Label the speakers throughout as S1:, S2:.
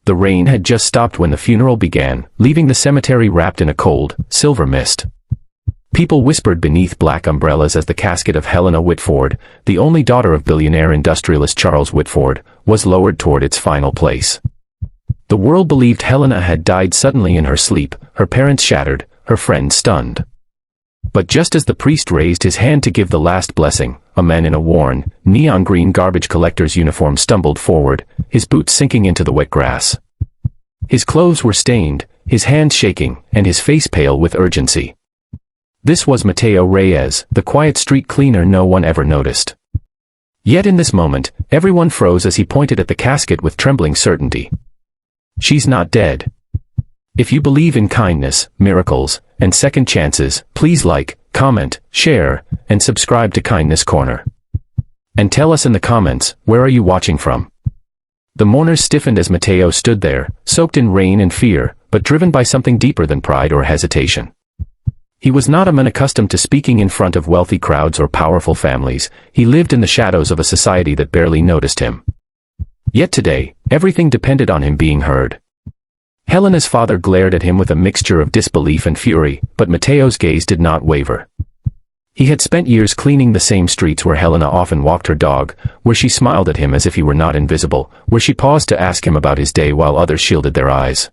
S1: The rain had just stopped when the funeral began, leaving the cemetery wrapped in a cold, silver mist. People whispered beneath black umbrellas as the casket of Helena Whitford, the only daughter of billionaire industrialist Charles Whitford, was lowered toward its final place. The world believed Helena had died suddenly in her sleep, her parents shattered, her friends stunned. But just as the priest raised his hand to give the last blessing, a man in a worn, neon-green garbage collector's uniform stumbled forward, his boots sinking into the wet grass. His clothes were stained, his hands shaking, and his face pale with urgency. This was Mateo Reyes, the quiet street cleaner no one ever noticed. Yet in this moment, everyone froze as he pointed at the casket with trembling certainty. "She's not dead." If you believe in kindness, miracles, and second chances, please like, comment, share, and subscribe to Kindness Corner. And tell us in the comments, where are you watching from? The mourners stiffened as Mateo stood there, soaked in rain and fear, but driven by something deeper than pride or hesitation. He was not a man accustomed to speaking in front of wealthy crowds or powerful families. He lived in the shadows of a society that barely noticed him. Yet today, everything depended on him being heard. Helena's father glared at him with a mixture of disbelief and fury, but Mateo's gaze did not waver. He had spent years cleaning the same streets where Helena often walked her dog, where she smiled at him as if he were not invisible, where she paused to ask him about his day while others shielded their eyes.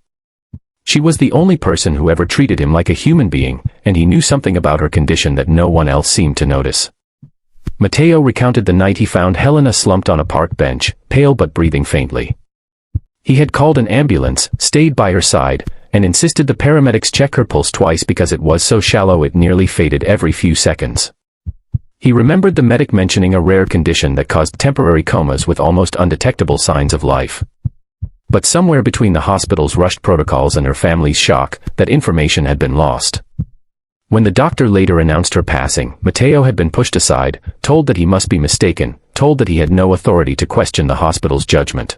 S1: She was the only person who ever treated him like a human being, and he knew something about her condition that no one else seemed to notice. Mateo recounted the night he found Helena slumped on a park bench, pale but breathing faintly. He had called an ambulance, stayed by her side, and insisted the paramedics check her pulse twice because it was so shallow it nearly faded every few seconds. He remembered the medic mentioning a rare condition that caused temporary comas with almost undetectable signs of life. But somewhere between the hospital's rushed protocols and her family's shock, that information had been lost. When the doctor later announced her passing, Mateo had been pushed aside, told that he must be mistaken, told that he had no authority to question the hospital's judgment.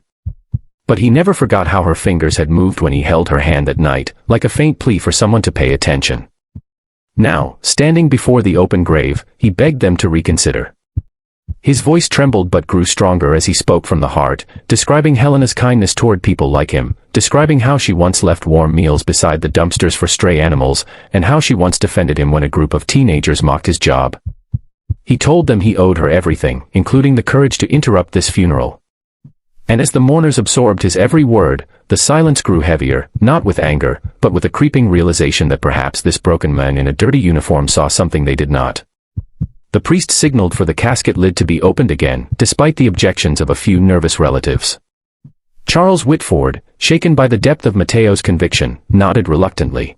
S1: But he never forgot how her fingers had moved when he held her hand that night, like a faint plea for someone to pay attention. Now, standing before the open grave, he begged them to reconsider. His voice trembled but grew stronger as he spoke from the heart, describing Helena's kindness toward people like him, describing how she once left warm meals beside the dumpsters for stray animals, and how she once defended him when a group of teenagers mocked his job. He told them he owed her everything, including the courage to interrupt this funeral. And as the mourners absorbed his every word, the silence grew heavier, not with anger, but with a creeping realization that perhaps this broken man in a dirty uniform saw something they did not. The priest signaled for the casket lid to be opened again, despite the objections of a few nervous relatives. Charles Whitford, shaken by the depth of Mateo's conviction, nodded reluctantly.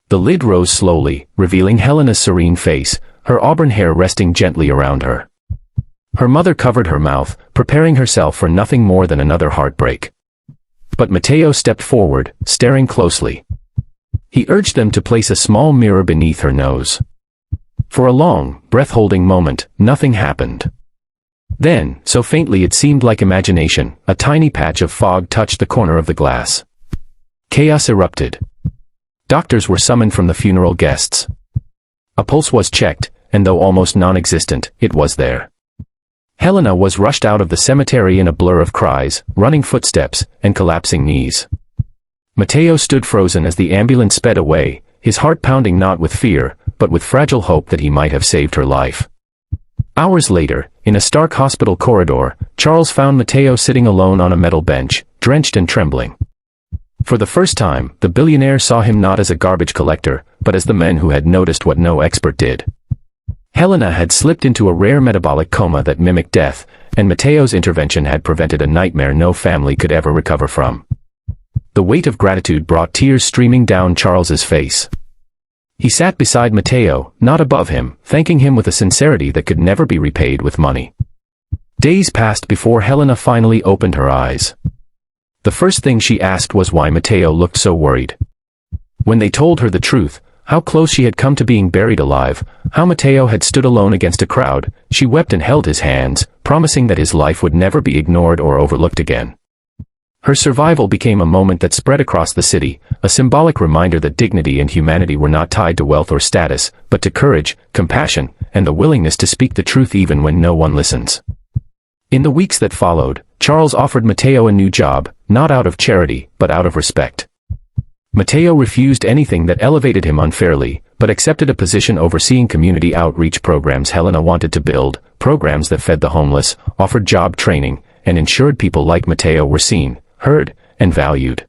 S1: The lid rose slowly, revealing Helena's serene face, her auburn hair resting gently around her. Her mother covered her mouth, preparing herself for nothing more than another heartbreak. But Mateo stepped forward, staring closely. He urged them to place a small mirror beneath her nose. For a long, breath-holding moment, nothing happened. Then, so faintly it seemed like imagination, a tiny patch of fog touched the corner of the glass. Chaos erupted. Doctors were summoned from the funeral guests. A pulse was checked, and though almost non-existent, it was there. Helena was rushed out of the cemetery in a blur of cries, running footsteps, and collapsing knees. Mateo stood frozen as the ambulance sped away, his heart pounding not with fear, but with fragile hope that he might have saved her life. Hours later, in a stark hospital corridor, Charles found Mateo sitting alone on a metal bench, drenched and trembling. For the first time, the billionaire saw him not as a garbage collector, but as the man who had noticed what no expert did. Helena had slipped into a rare metabolic coma that mimicked death, and Mateo's intervention had prevented a nightmare no family could ever recover from. The weight of gratitude brought tears streaming down Charles's face. He sat beside Mateo, not above him, thanking him with a sincerity that could never be repaid with money. Days passed before Helena finally opened her eyes. The first thing she asked was why Mateo looked so worried. When they told her the truth, how close she had come to being buried alive, how Mateo had stood alone against a crowd, she wept and held his hands, promising that his life would never be ignored or overlooked again. Her survival became a moment that spread across the city, a symbolic reminder that dignity and humanity were not tied to wealth or status, but to courage, compassion, and the willingness to speak the truth even when no one listens. In the weeks that followed, Charles offered Matteo a new job, not out of charity, but out of respect. Matteo refused anything that elevated him unfairly, but accepted a position overseeing community outreach programs Helena wanted to build, programs that fed the homeless, offered job training, and ensured people like Matteo were seen, heard, and valued.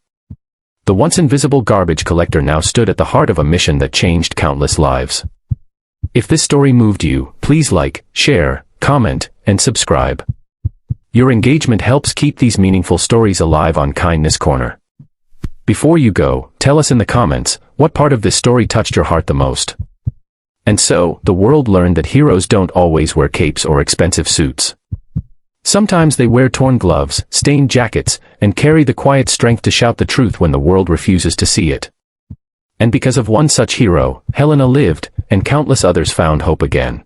S1: The once invisible garbage collector now stood at the heart of a mission that changed countless lives. If this story moved you, please like, share, comment, and subscribe. Your engagement helps keep these meaningful stories alive on Kindness Corner. Before you go, tell us in the comments, what part of this story touched your heart the most? And so, the world learned that heroes don't always wear capes or expensive suits. Sometimes they wear torn gloves, stained jackets, and carry the quiet strength to shout the truth when the world refuses to see it. And because of one such hero, Helena lived, and countless others found hope again.